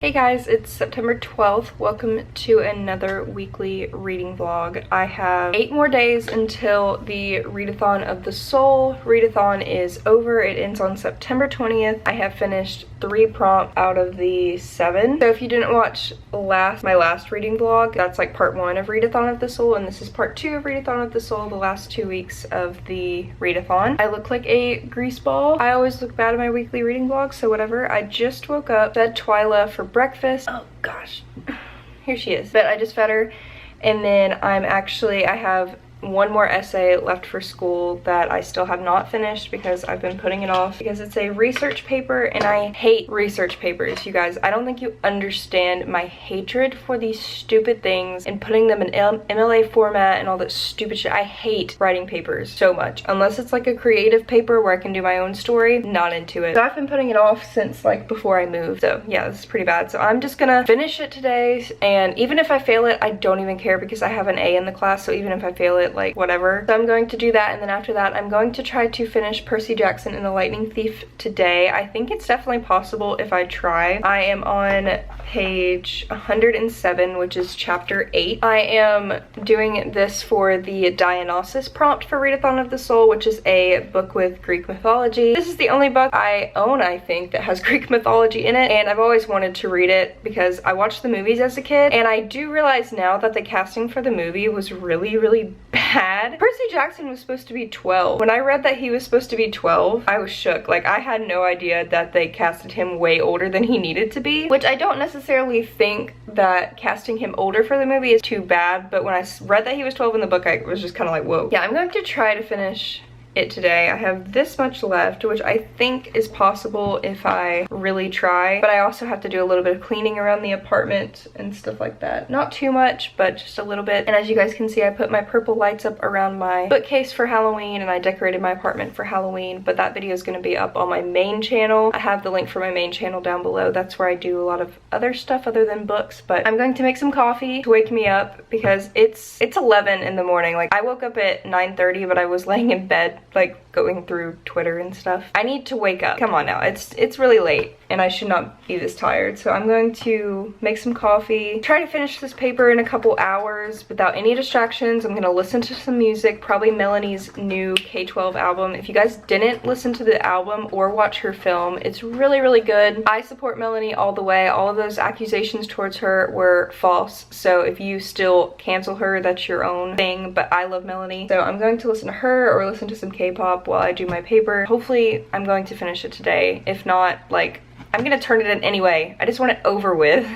Hey guys, it's September 12th. Welcome to another weekly reading vlog. I have 8 more days until the Readathon of the Soul. Readathon is over. It ends on September 20th. I have finished 3 prompts out of the 7. So if you didn't watch my last reading vlog, that's like part 1 of Readathon of the Soul, and this is part 2 of Readathon of the Soul, the last 2 weeks of the Readathon. I look like a grease ball. I always look bad in my weekly reading vlogs, so whatever. I just woke up, fed Twyla for breakfast. Oh gosh, here she is. But I just fed her, and then I have 1 more essay left for school that I still have not finished because I've been putting it off because it's a research paper, and I hate research papers, you guys. I don't think you understand my hatred for these stupid things and putting them in MLA format and all that stupid shit. I hate writing papers so much. Unless it's like a creative paper where I can do my own story, not into it. So I've been putting it off since like before I moved. So yeah, this is pretty bad. So I'm just gonna finish it today, and even if I fail it, I don't even care because I have an A in the class, so even if I fail it, like whatever. So I'm going to do that, and then after that I'm going to try to finish Percy Jackson and the Lightning Thief today. I think it's definitely possible if I try. I am on page 107, which is chapter 8. I am doing this for the Dionysus prompt for Readathon of the Soul, which is a book with Greek mythology. This is the only book I own, I think, that has Greek mythology in it, and I've always wanted to read it because I watched the movies as a kid, and I do realize now that the casting for the movie was really bad. Percy Jackson was supposed to be 12. When I read that he was supposed to be 12, I was shook. Like, I had no idea that they casted him way older than he needed to be, which I don't necessarily think that casting him older for the movie is too bad, but when I read that he was 12 in the book, I was just kind of like, whoa. Yeah, I'm going to try to finish it today. I have this much left, which I think is possible if I really try, but I also have to do a little bit of cleaning around the apartment and stuff like that. Not too much, but just a little bit. And as you guys can see, I put my purple lights up around my bookcase for Halloween, and I decorated my apartment for Halloween, but that video is going to be up on my main channel. I have the link for my main channel down below. That's where I do a lot of other stuff other than books. But I'm going to make some coffee to wake me up because it's 11 in the morning. Like, I woke up at 9:30, but I was laying in bed like going through Twitter and stuff. I need to wake up. Come on now, it's really late and I should not be this tired. So I'm going to make some coffee, try to finish this paper in a couple hours without any distractions. I'm gonna listen to some music, probably Melanie's new K-12 album. If you guys didn't listen to the album or watch her film, it's really good. I support Melanie all the way. All of those accusations towards her were false, so if you still cancel her, that's your own thing, but I love Melanie. So I'm going to listen to her or listen to some K-pop while I do my paper. Hopefully I'm going to finish it today. If not, like, I'm gonna turn it in anyway. I just want it over with.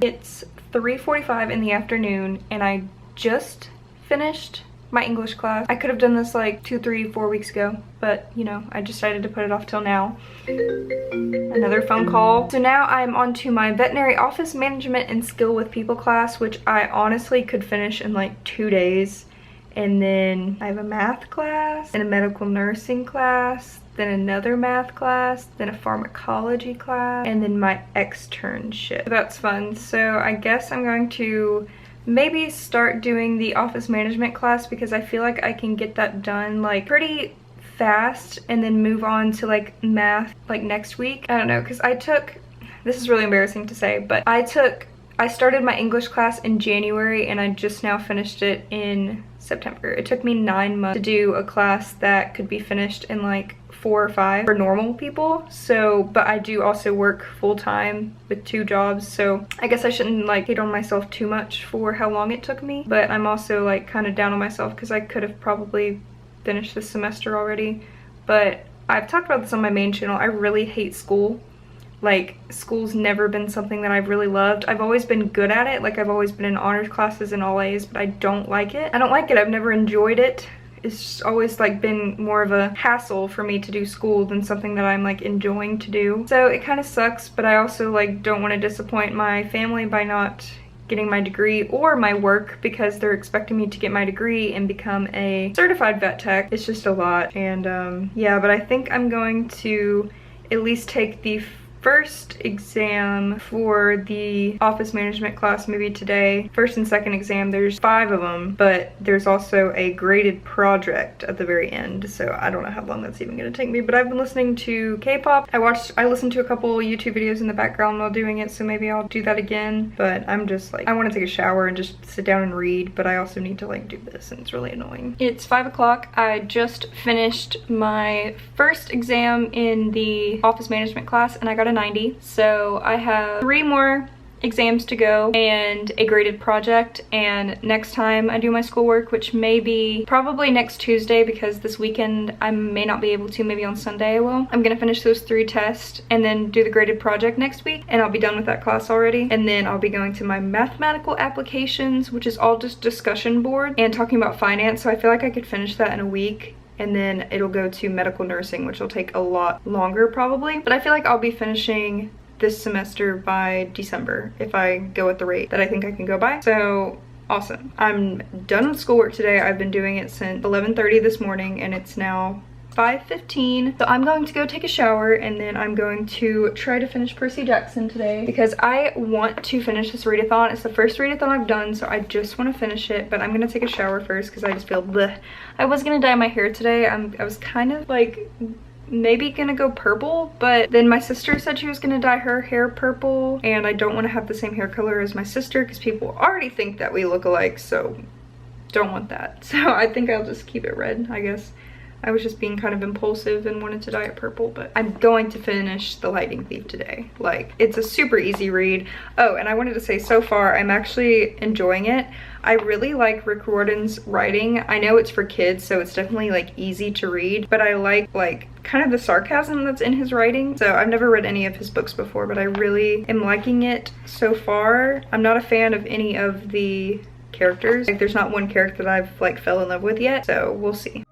It's 3:45 in the afternoon, and I just finished my English class. I could have done this like 2, 3, 4 weeks ago, but you know, I decided to put it off till now. Another phone call. So now I'm on to my veterinary office management and skill with people class, which I honestly could finish in like 2 days. And then I have a math class and a medical nursing class, then another math class, then a pharmacology class, and then my externship. That's fun. So I guess I'm going to maybe start doing the office management class because I feel like I can get that done like pretty fast and then move on to like math like next week. I don't know, because this is really embarrassing to say, but I started my English class in January and I just now finished it in September. It took me 9 months to do a class that could be finished in like 4 or 5 for normal people. So, but I do also work full-time with 2 jobs, so I guess I shouldn't like hate on myself too much for how long it took me, but I'm also like kind of down on myself because I could have probably finished this semester already. But I've talked about this on my main channel. I really hate school. Like, school's never been something that I've really loved. I've always been good at it. Like, I've always been in honors classes and all A's, but I don't like it. I don't like it. I've never enjoyed it. It's just always like been more of a hassle for me to do school than something that I'm like enjoying to do. So it kind of sucks, but I also like don't want to disappoint my family by not getting my degree or my work, because they're expecting me to get my degree and become a certified vet tech. It's just a lot. And yeah, but I think I'm going to at least take the first exam for the office management class maybe today. First and second exam, there's 5 of them, but there's also a graded project at the very end, so I don't know how long that's even gonna take me. But I've been listening to K-pop. I listened to a couple YouTube videos in the background while doing it, so maybe I'll do that again. But I'm just like, I want to take a shower and just sit down and read, but I also need to like do this, and it's really annoying. It's 5 o'clock. I just finished my first exam in the office management class and I got a 90. So I have 3 more exams to go and a graded project, and next time I do my schoolwork, which may be probably next Tuesday because this weekend I may not be able to, maybe on Sunday I will. I'm gonna finish those 3 tests and then do the graded project next week, and I'll be done with that class already. And then I'll be going to my mathematical applications, which is all just discussion board and talking about finance, so I feel like I could finish that in a week. And then it'll go to medical nursing, which will take a lot longer probably. But I feel like I'll be finishing this semester by December if I go at the rate that I think I can go by. So awesome. I'm done with schoolwork today. I've been doing it since 11:30 this morning and it's now 5:15. So I'm going to go take a shower and then I'm going to try to finish Percy Jackson today because I want to finish this readathon. It's the first readathon I've done, so I just want to finish it, but I'm gonna take a shower first because I just feel bleh. I was gonna dye my hair today. I was kind of like maybe gonna go purple, but then my sister said she was gonna dye her hair purple, and I don't want to have the same hair color as my sister because people already think that we look alike, so don't want that. So I think I'll just keep it red, I guess. I was just being kind of impulsive and wanted to dye it purple, but I'm going to finish The Lightning Thief today. Like, it's a super easy read. Oh, and I wanted to say, so far, I'm actually enjoying it. I really like Rick Riordan's writing. I know it's for kids, so it's definitely like easy to read, but I like kind of the sarcasm that's in his writing. So I've never read any of his books before, but I really am liking it so far. I'm not a fan of any of the characters. Like, there's not one character that I've like fell in love with yet, so we'll see.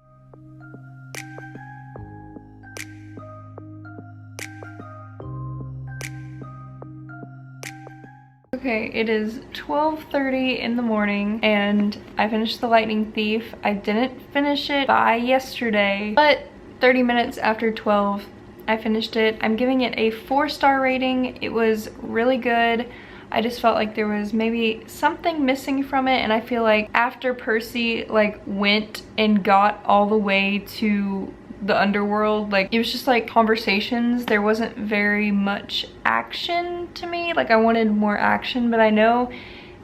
Okay, it is 12:30 in the morning and I finished The Lightning Thief. I didn't finish it by yesterday, but 30 minutes after 12, I finished it. I'm giving it a 4-star rating. It was really good. I just felt like there was maybe something missing from it, and I feel like after Percy like went and got all the way to the underworld, like it was just like conversations. There wasn't very much action to me. Like, I wanted more action, but I know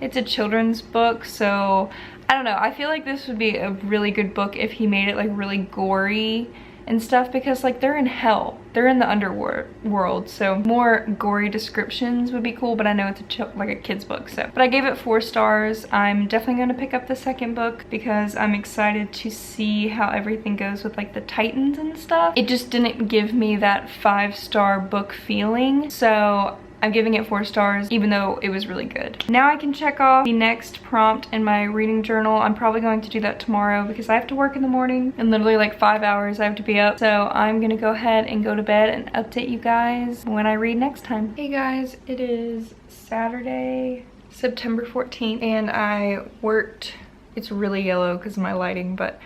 it's a children's book, so I don't know. I feel like this would be a really good book if he made it like really gory and stuff, because like they're in hell, they're in the underworld, so more gory descriptions would be cool. But I know it's like a kid's book, so. But I gave it 4 stars. I'm definitely going to pick up the second book because I'm excited to see how everything goes with like the Titans and stuff. It just didn't give me that 5-star book feeling, so I'm giving it 4 stars, even though it was really good. Now I can check off the next prompt in my reading journal. I'm probably going to do that tomorrow because I have to work in the morning. In literally like 5 hours I have to be up. So I'm gonna go ahead and go to bed and update you guys when I read next time. Hey guys, it is Saturday, September 14th, and I worked, it's really yellow because of my lighting, but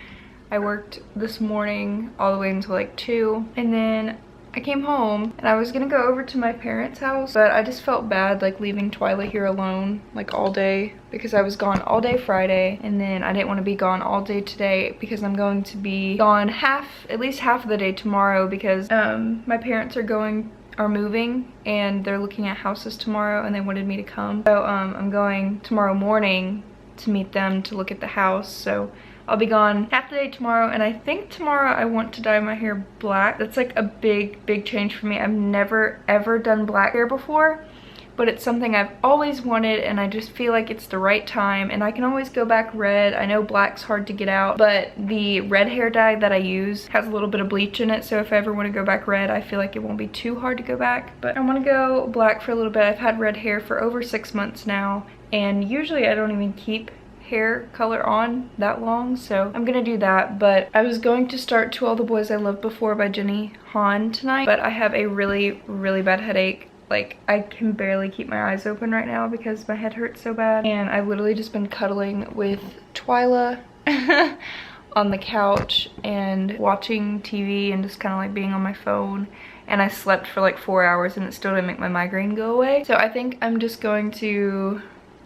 I worked this morning all the way until like 2, and then I came home and I was gonna go over to my parents' house, but I just felt bad like leaving Twilight here alone like all day because I was gone all day Friday, and then I didn't want to be gone all day today because I'm going to be gone at least half of the day tomorrow because my parents are moving and they're looking at houses tomorrow and they wanted me to come. So I'm going tomorrow morning to meet them to look at the house. So I'll be gone half the day tomorrow, and I think tomorrow I want to dye my hair black. That's like a big change for me. I've never ever done black hair before, but it's something I've always wanted, and I just feel like it's the right time, and I can always go back red. I know black's hard to get out, but the red hair dye that I use has a little bit of bleach in it, so if I ever want to go back red, I feel like it won't be too hard to go back. But I want to go black for a little bit. I've had red hair for over 6 months now, and usually I don't even keep hair color on that long, so I'm gonna do that. But I was going to start To All the Boys I Loved Before by Jenny Han tonight, but I have a really bad headache. Like, I can barely keep my eyes open right now because my head hurts so bad, and I've literally just been cuddling with Twyla on the couch and watching TV and just kind of like being on my phone, and I slept for like 4 hours and it still didn't make my migraine go away. So I think I'm just going to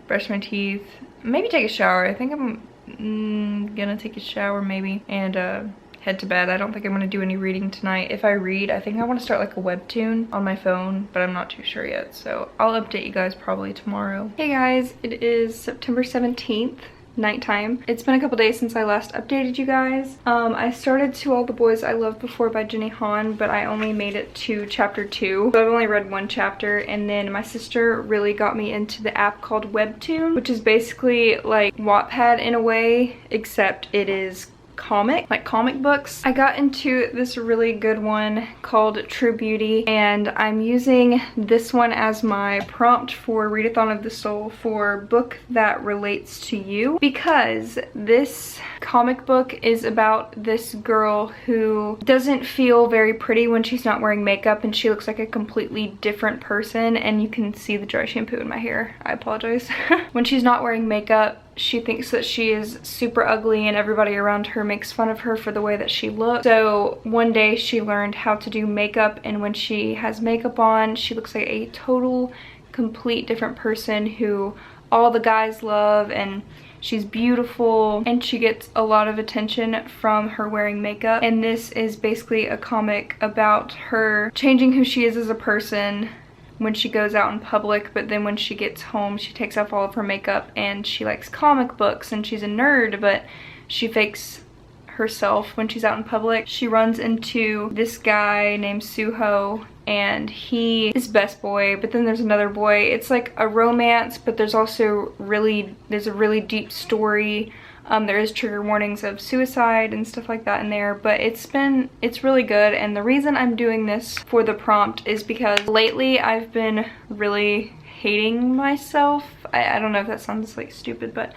brush my teeth, maybe take a shower. I think I'm gonna take a shower maybe, and head to bed. I don't think I'm gonna do any reading tonight. If I read, I think I want to start like a webtoon on my phone, but I'm not too sure yet, so I'll update you guys probably tomorrow. Hey guys, it is September 17th, nighttime. It's been a couple days since I last updated you guys. I started To All the Boys I Loved Before by Jenny Han, but I only made it to chapter 2, so I've only read 1 chapter. And then my sister really got me into the app called Webtoon, which is basically like Wattpad in a way, except it is comic books. I got into this really good one called True Beauty, and I'm using this one as my prompt for Readathon of the Soul for book that relates to you, because this comic book is about this girl who doesn't feel very pretty when she's not wearing makeup, and she looks like a completely different person. And you can see the dry shampoo in my hair, I apologize. When she's not wearing makeup, she thinks that she is super ugly, and everybody around her makes fun of her for the way that she looks. So one day she learned how to do makeup, and when she has makeup on, she looks like a total, complete different person who all the guys love, and she's beautiful, and she gets a lot of attention from her wearing makeup. And this is basically a comic about her changing who she is as a person when she goes out in public, but then when she gets home she takes off all of her makeup, and she likes comic books and she's a nerd, but she fakes herself when she's out in public. She runs into this guy named Suho, and he is best boy, but then there's another boy. It's like a romance, but there's also there's a really deep story. There is trigger warnings of suicide and stuff like that in there, but it's really good. And the reason I'm doing this for the prompt is because lately I've been really hating myself. I don't know if that sounds like stupid, but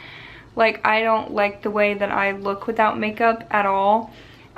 like I don't like the way that I look without makeup at all.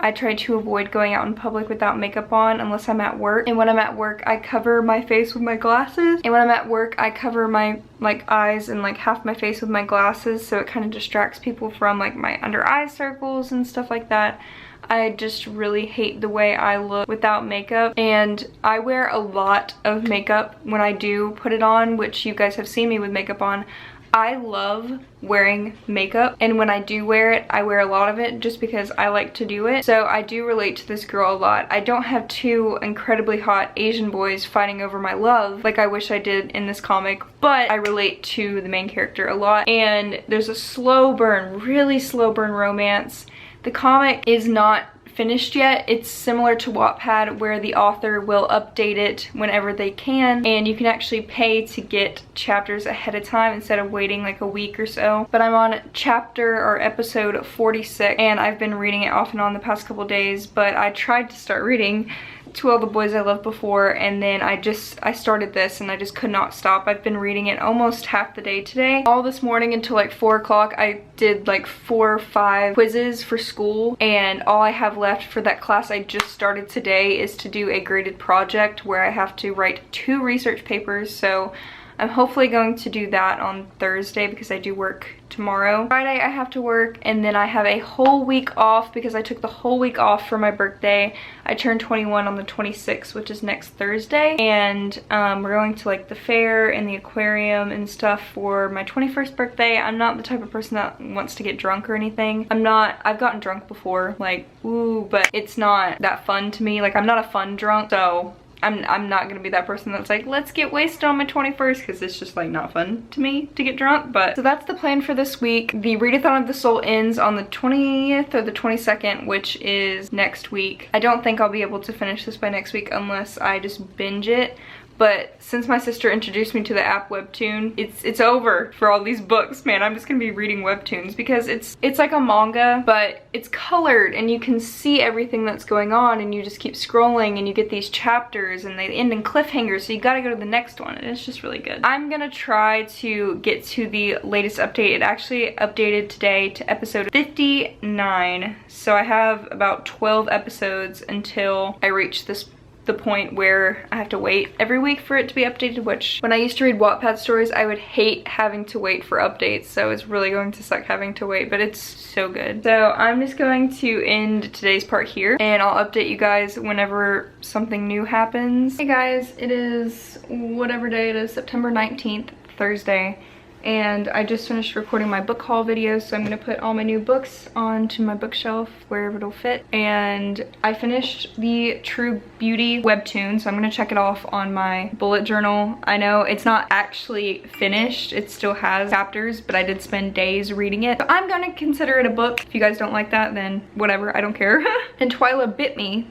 I try to avoid going out in public without makeup on unless I'm at work. And when I'm at work, I cover my face with my glasses. And when I'm at work, I cover my like eyes and like half my face with my glasses, so it kind of distracts people from like my under eye circles and stuff like that. I just really hate the way I look without makeup, and I wear a lot of makeup when I do put it on, which you guys have seen me with makeup on. I love wearing makeup, and when I do wear it, I wear a lot of it just because I like to do it. So I do relate to this girl a lot. I don't have 2 incredibly hot Asian boys fighting over my love like I wish I did in this comic, but I relate to the main character a lot. And there's a slow burn, really slow burn romance. The comic is not finished yet. It's similar to Wattpad, where the author will update it whenever they can, and you can actually pay to get chapters ahead of time instead of waiting like a week or so. But I'm on chapter or episode 46, and I've been reading it off and on the past couple days, but I tried to start reading To All the Boys I Loved Before, and then I started this and I just could not stop. I've been reading it almost half the day today. All this morning until like 4 o'clock I did like 4 or 5 quizzes for school, and all I have left for that class I just started today is to do a graded project where I have to write 2 research papers. So I'm hopefully going to do that on Thursday because I do work tomorrow. Friday I have to work, and then I have a whole week off because I took the whole week off for my birthday. I turned 21 on the 26th, which is next Thursday, and we're going to like the fair and the aquarium and stuff for my 21st birthday. I'm not the type of person that wants to get drunk or anything. I've gotten drunk before, like, ooh, but it's not that fun to me. Like, I'm not a fun drunk, so I'm not gonna be that person that's like, let's get wasted on my 21st, because it's just like not fun to me to get drunk. But so that's the plan for this week. The Readathon of the Soul ends on the 20th or the 22nd, which is next week. I don't think I'll be able to finish this by next week unless I just binge it. but since my sister introduced me to the app Webtoon, it's over for all these books, man. I'm just gonna be reading Webtoons because it's like a manga, but it's colored and you can see everything that's going on, and you just keep scrolling and you get these chapters and they end in cliffhangers, so you gotta go to the next one, and it's just really good. I'm gonna try to get to the latest update. It actually updated today to episode 59, so I have about 12 episodes until I reach the point where I have to wait every week for it to be updated, which when I used to read Wattpad stories, I would hate having to wait for updates, so it's really going to suck having to wait, but it's so good. So I'm just going to end today's part here, and I'll update you guys whenever something new happens. Hey guys, it is whatever day it is, September 19th, Thursday. And I just finished recording my book haul video, so I'm gonna put all my new books onto my bookshelf wherever it'll fit. And I finished the True Beauty webtoon, so I'm gonna check it off on my bullet journal. I know it's not actually finished, it still has chapters, but I did spend days reading it. So I'm gonna consider it a book. If you guys don't like that, then whatever, I don't care. And Twyla bit me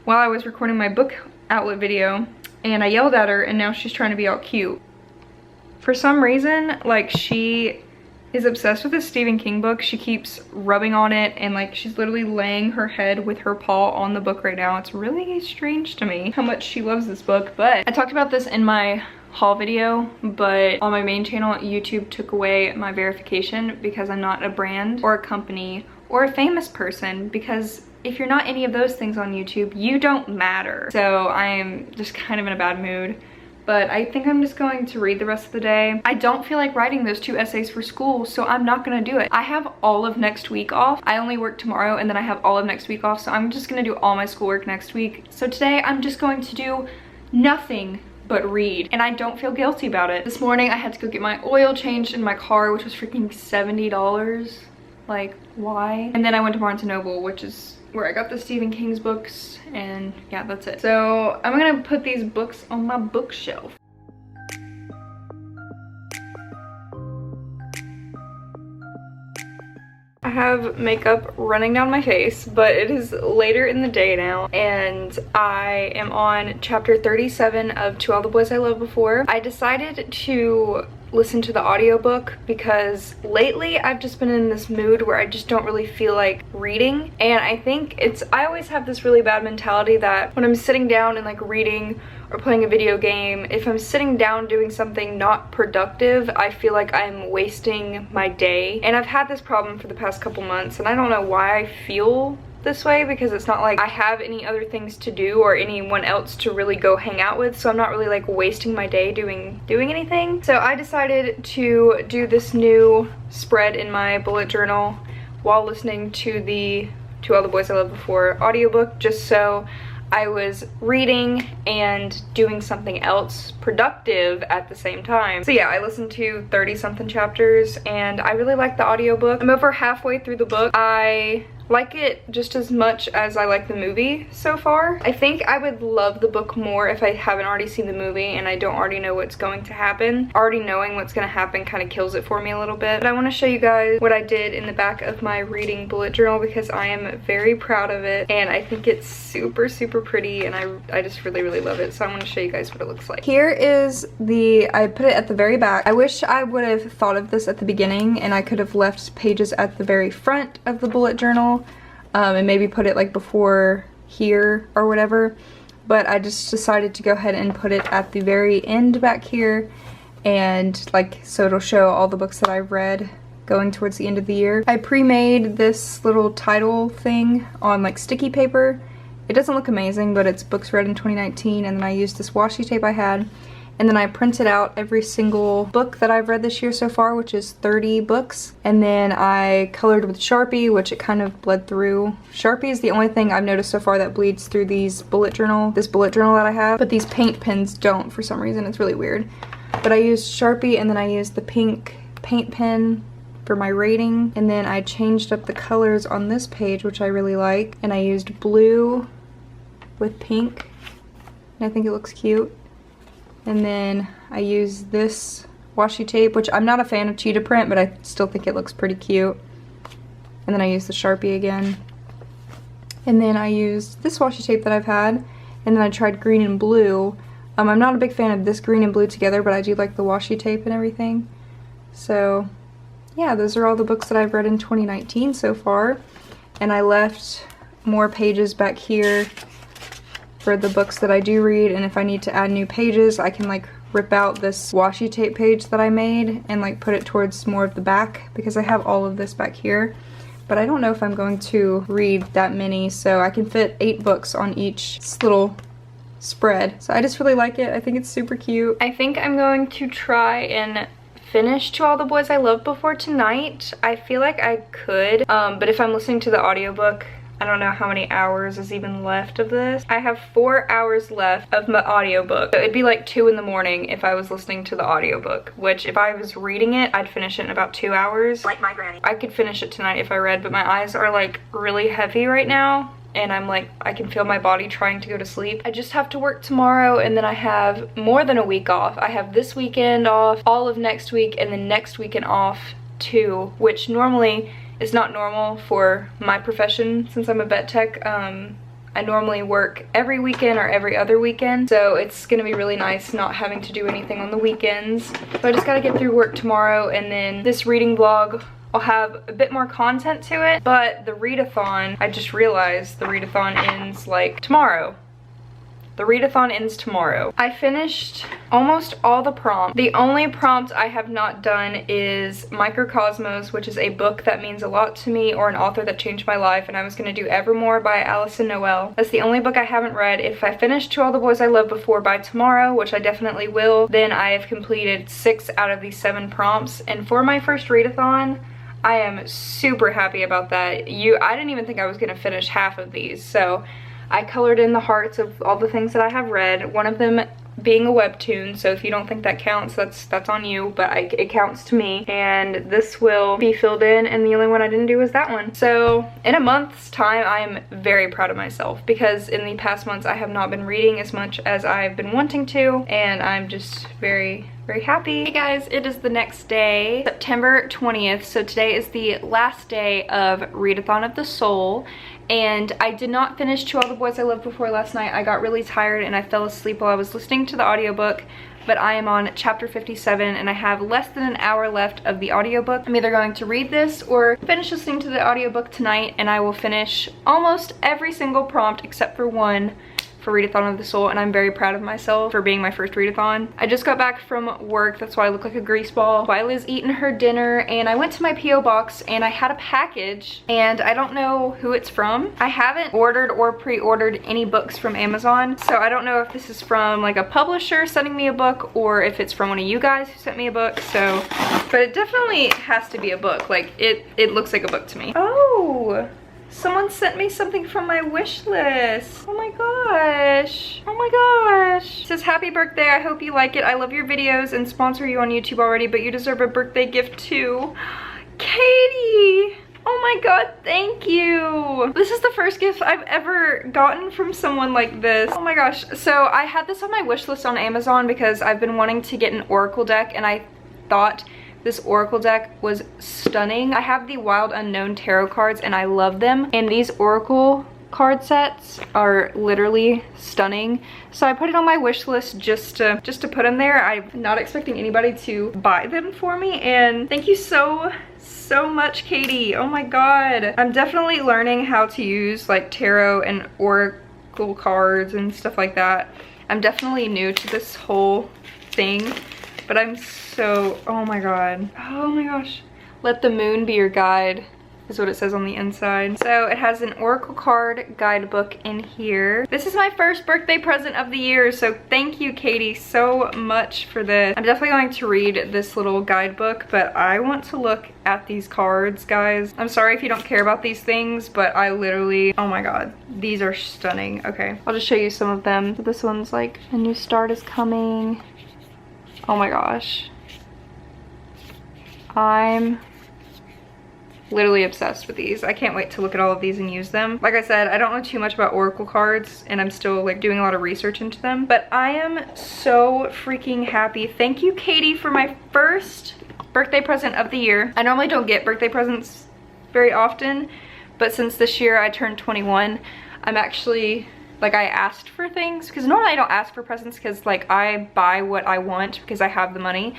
while I was recording my book outlet video, and I yelled at her, and now she's trying to be all cute. For some reason, like, she is obsessed with this Stephen King book. She keeps rubbing on it, and like she's literally laying her head with her paw on the book right now. It's really strange to me how much she loves this book. But I talked about this in my haul video, but on my main channel, YouTube took away my verification because I'm not a brand or a company or a famous person, because if you're not any of those things on YouTube, you don't matter. So I'm just kind of in a bad mood. But I think I'm just going to read the rest of the day. I don't feel like writing those 2 essays for school, so I'm not gonna do it. I have all of next week off. I only work tomorrow, and then I have all of next week off, so I'm just gonna do all my schoolwork next week. So today I'm just going to do nothing but read, and I don't feel guilty about it. This morning I had to go get my oil changed in my car, which was freaking $70. Like, why? And then I went to Barnes & Noble, which is where I got the Stephen King's books, and yeah, that's it. So I'm gonna put these books on my bookshelf. I have makeup running down my face, but it is later in the day now, and I am on chapter 37 of To All the Boys I Loved Before. I decided to listen to the audiobook because lately I've just been in this mood where I just don't really feel like reading, and I think I always have this really bad mentality that when I'm sitting down and like reading or playing a video game, if I'm sitting down doing something not productive, I feel like I'm wasting my day. And I've had this problem for the past couple months, and I don't know why I feel this way, because it's not like I have any other things to do or anyone else to really go hang out with, so I'm not really like wasting my day doing anything. So I decided to do this new spread in my bullet journal while listening to the To All the Boys I Loved Before audiobook, just so I was reading and doing something else productive at the same time. So yeah, I listened to 30-something chapters, and I really like the audiobook. I'm over halfway through the book. I like it just as much as I like the movie so far. I think I would love the book more if I haven't already seen the movie and I don't already know what's going to happen. Already knowing what's going to happen kind of kills it for me a little bit. But I want to show you guys what I did in the back of my reading bullet journal because I am very proud of it, and I think it's super pretty, and I just really love it. So I want to show you guys what it looks like. Here is I put it at the very back. I wish I would have thought of this at the beginning, and I could have left pages at the very front of the bullet journal. And maybe put it like before here or whatever, but I just decided to go ahead and put it at the very end back here, and like so it'll show all the books that I've read going towards the end of the year. I pre-made this little title thing on like sticky paper. It doesn't look amazing, but it's books read in 2019, and then I used this washi tape I had, and then I printed out every single book that I've read this year so far, which is 30 books. And then I colored with Sharpie, which it kind of bled through. Sharpie is the only thing I've noticed so far that bleeds through this bullet journal that I have. But these paint pens don't for some reason. It's really weird. But I used Sharpie, and then I used the pink paint pen for my rating. And then I changed up the colors on this page, which I really like. And I used blue with pink. And I think it looks cute. And then I use this washi tape, which I'm not a fan of cheetah print, but I still think it looks pretty cute. And then I use the Sharpie again. And then I used this washi tape that I've had, and then I tried green and blue, I'm not a big fan of this green and blue together, but I do like the washi tape and everything. So yeah, those are all the books that I've read in 2019 so far. And I left more pages back here for the books that I do read, and if I need to add new pages, I can like rip out this washi tape page that I made and like put it towards more of the back, because I have all of this back here. But I don't know if I'm going to read that many, so I can fit 8 books on each little spread. So I just really like it. I think it's super cute. I think I'm going to try and finish To All the Boys I Loved Before tonight. I feel like I could, but if I'm listening to the audiobook, I don't know how many hours is even left of this. I have 4 hours left of my audiobook. So it'd be like 2 in the morning if I was listening to the audiobook, which if I was reading it, I'd finish it in about 2 hours. Like my granny. I could finish it tonight if I read, but my eyes are like really heavy right now. And I'm like, I can feel my body trying to go to sleep. I just have to work tomorrow, and then I have more than a week off. I have this weekend off, all of next week, and then next weekend off too, which normally is not normal for my profession since I'm a vet tech. I normally work every weekend or every other weekend, so it's gonna be really nice not having to do anything on the weekends. So I just gotta get through work tomorrow, and then this reading vlog, I'll have a bit more content to it, but the readathon, I just realized the readathon ends like tomorrow. The readathon ends tomorrow. I finished almost all the prompts. The only prompt I have not done is Microcosmos, which is a book that means a lot to me, or an author that changed my life, and I was gonna do Evermore by Alyssa Cannon. That's the only book I haven't read. If I finish To All the Boys I Loved Before by tomorrow, which I definitely will, then I have completed 6 out of these 7 prompts. And for my first readathon, I am super happy about that. I didn't even think I was gonna finish half of these, so I colored in the hearts of all the things that I have read, one of them being a webtoon, so if you don't think that counts, that's on you, but it counts to me. And this will be filled in, and the only one I didn't do was that one. So in a month's time, I am very proud of myself, because in the past months I have not been reading as much as I've been wanting to, and I'm just very happy. Hey guys, it is the next day, September 20th, so today is the last day of Readathon of the Soul, and I did not finish To All the Boys I Loved Before last night. I got really tired and I fell asleep while I was listening to the audiobook, but I am on chapter 57 and I have less than an hour left of the audiobook. I'm either going to read this or finish listening to the audiobook tonight, and I will finish almost every single prompt except for one for Readathon of the Soul, and I'm very proud of myself for being my first readathon. I just got back from work, that's why I look like a grease ball. Lila's eating her dinner, and I went to my P.O. box and I had a package, and I don't know who it's from. I haven't ordered or pre-ordered any books from Amazon, so I don't know if this is from like a publisher sending me a book or if it's from one of you guys who sent me a book, so, but it definitely has to be a book. Like, it looks like a book to me. Oh! Someone sent me something from my wish list. Oh my gosh. Oh my gosh. It says, happy birthday. I hope you like it. I love your videos and sponsor you on YouTube already, but you deserve a birthday gift too. Katie. Oh my god, thank you. This is the first gift I've ever gotten from someone like this. Oh my gosh. So I had this on my wish list on Amazon because I've been wanting to get an Oracle deck, and I thought this Oracle deck was stunning. I have the Wild Unknown tarot cards and I love them, and these Oracle card sets are literally stunning. So I put it on my wish list just to put them there. I'm not expecting anybody to buy them for me, and thank you so much, Katie. Oh my god. I'm definitely learning how to use like tarot and Oracle cards and stuff like that. I'm definitely new to this whole thing, but I'm so, oh my god. Oh my gosh. Let the moon be your guide is what it says on the inside. So it has an Oracle card guidebook in here. This is my first birthday present of the year, so thank you, Katie, so much for this. I'm definitely going to read this little guidebook, but I want to look at these cards, guys. I'm sorry if you don't care about these things, but I literally, oh my god, these are stunning. Okay, I'll just show you some of them. This one's like, a new start is coming. Oh my gosh. I'm literally obsessed with these. I can't wait to look at all of these and use them. Like I said, I don't know too much about Oracle cards, and I'm still like doing a lot of research into them, but I am so freaking happy. Thank you, Katie, for my first birthday present of the year. I normally don't get birthday presents very often, but since this year I turned 21, I'm actually like I asked for things, because normally I don't ask for presents because like I buy what I want because I have the money.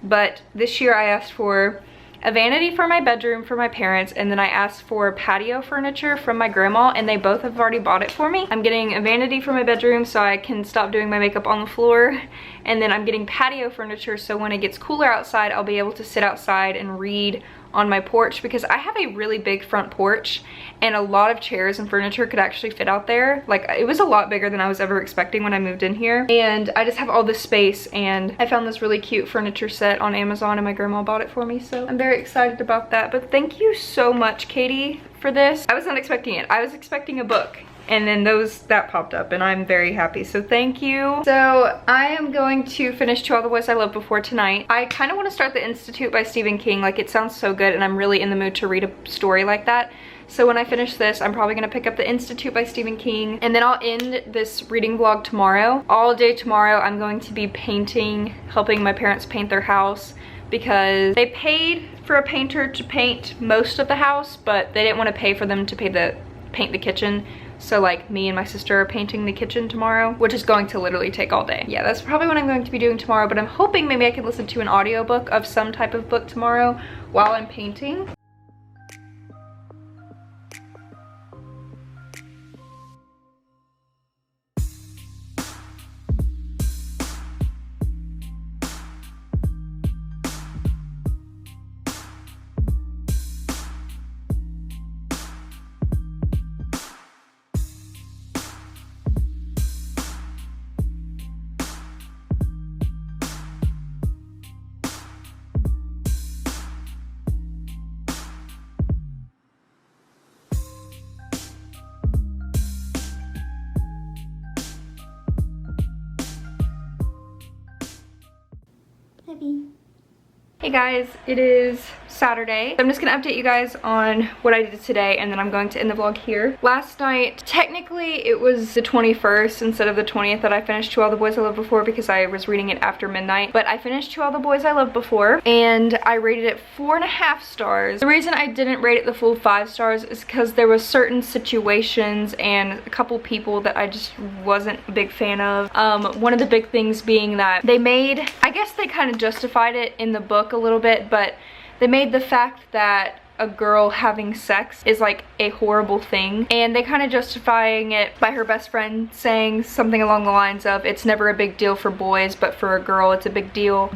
But this year I asked for a vanity for my bedroom for my parents, and then I asked for patio furniture from my grandma, and they both have already bought it for me. I'm getting a vanity for my bedroom so I can stop doing my makeup on the floor, and then I'm getting patio furniture so when it gets cooler outside I'll be able to sit outside and read on my porch, because I have a really big front porch and a lot of chairs and furniture could actually fit out there. Like, it was a lot bigger than I was ever expecting when I moved in here, and I just have all this space, and I found this really cute furniture set on Amazon and my grandma bought it for me, so I'm very excited about that. But thank you so much, Katie, for this. I was not expecting it. I was expecting a book, and then that popped up, and I'm very happy, so thank you. So I am going to finish To All the Boys I Loved Before tonight. I kind of want to start The Institute by Stephen King. Like, it sounds so good, and I'm really in the mood to read a story like that. So when I finish this, I'm probably gonna pick up The Institute by Stephen King, and then I'll end this reading vlog tomorrow. All day tomorrow, I'm going to be painting, helping my parents paint their house, because they paid for a painter to paint most of the house, but they didn't want to pay for them to paint the kitchen. So like, me and my sister are painting the kitchen tomorrow, which is going to literally take all day. Yeah, that's probably what I'm going to be doing tomorrow, but I'm hoping maybe I can listen to an audiobook of some type of book tomorrow while I'm painting. Hey guys, it is Saturday. So I'm just gonna update you guys on what I did today, and then I'm going to end the vlog here. Last night, technically it was the 21st instead of the 20th that I finished To All the Boys I Loved Before, because I was reading it after midnight. But I finished To All the Boys I Loved Before, and I rated it 4.5 stars. The reason I didn't rate it the full 5 stars is because there was certain situations and a couple people that I just wasn't a big fan of. One of the big things being that they made, I guess they kind of justified it in the book a little bit, but they made the fact that a girl having sex is like a horrible thing, and they kind of justifying it by her best friend saying something along the lines of, it's never a big deal for boys, but for a girl it's a big deal.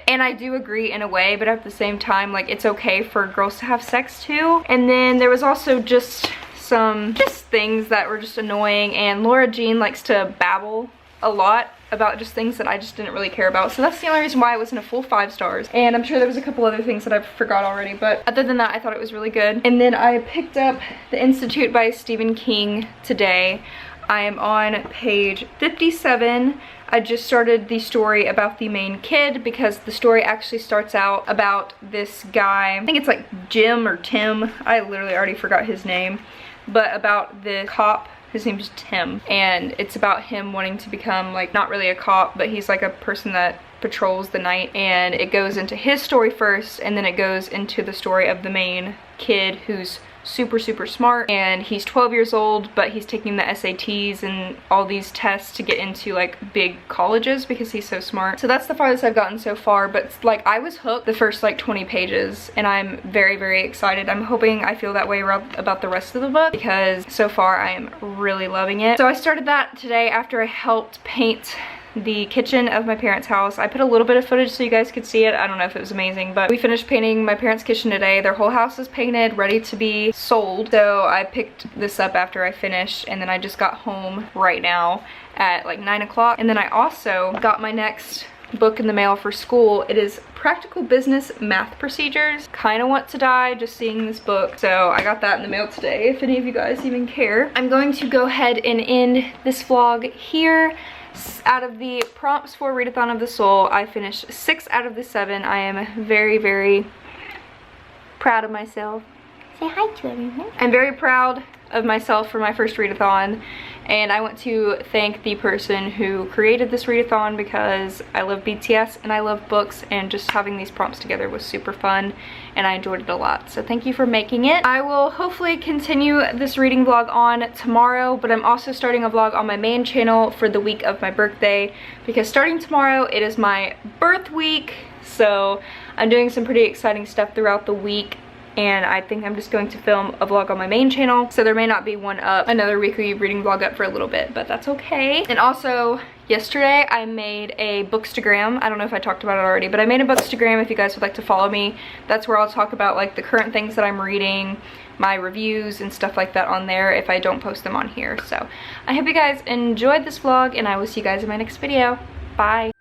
And I do agree in a way, but at the same time, like, it's okay for girls to have sex too. And then there was also just some things that were just annoying, and Laura Jean likes to babble a lot about just things that I just didn't really care about. So that's the only reason why it wasn't a full 5 stars. And I'm sure there was a couple other things that I forgot already, but other than that, I thought it was really good. And then I picked up The Institute by Stephen King today. I am on page 57. I just started the story about the main kid, because the story actually starts out about this guy, I think it's like Jim or Tim, I literally already forgot his name, but about the cop. His name's Tim, and it's about him wanting to become, like, not really a cop, but he's like a person that patrols the night. And it goes into his story first, and then it goes into the story of the main kid, who's super smart, and he's 12 years old, but he's taking the SATs and all these tests to get into like big colleges because he's so smart. So that's the farthest I've gotten so far, but like, I was hooked the first like 20 pages, and I'm very excited. I'm hoping I feel that way about the rest of the book, because so far I am really loving it. So I started that today after I helped paint the kitchen of my parents' house. I put a little bit of footage so you guys could see it. I don't know if it was amazing, but we finished painting my parents' kitchen today. Their whole house is painted, ready to be sold. So I picked this up after I finished, and then I just got home right now at like 9 o'clock. And then I also got my next book in the mail for school. It is Practical Business Math Procedures. Kind of want to die just seeing this book. So I got that in the mail today, if any of you guys even care. I'm going to go ahead and end this vlog here. Out of the prompts for Readathon of the Soul, I finished 6 out of the 7. I am very proud of myself. Say hi to everyone. I'm very proud of myself for my first readathon, and I want to thank the person who created this readathon because I love BTS and I love books, and just having these prompts together was super fun and I enjoyed it a lot. So thank you for making it. I will hopefully continue this reading vlog on tomorrow, but I'm also starting a vlog on my main channel for the week of my birthday because starting tomorrow it is my birth week. So I'm doing some pretty exciting stuff throughout the week, and I think I'm just going to film a vlog on my main channel, so there may not be another weekly reading vlog up for a little bit, but that's okay. And also, yesterday I made a bookstagram. I don't know if I talked about it already, but I made a bookstagram if you guys would like to follow me. That's where I'll talk about like the current things that I'm reading, my reviews and stuff like that on there if I don't post them on here. So I hope you guys enjoyed this vlog, and I will see you guys in my next video. Bye.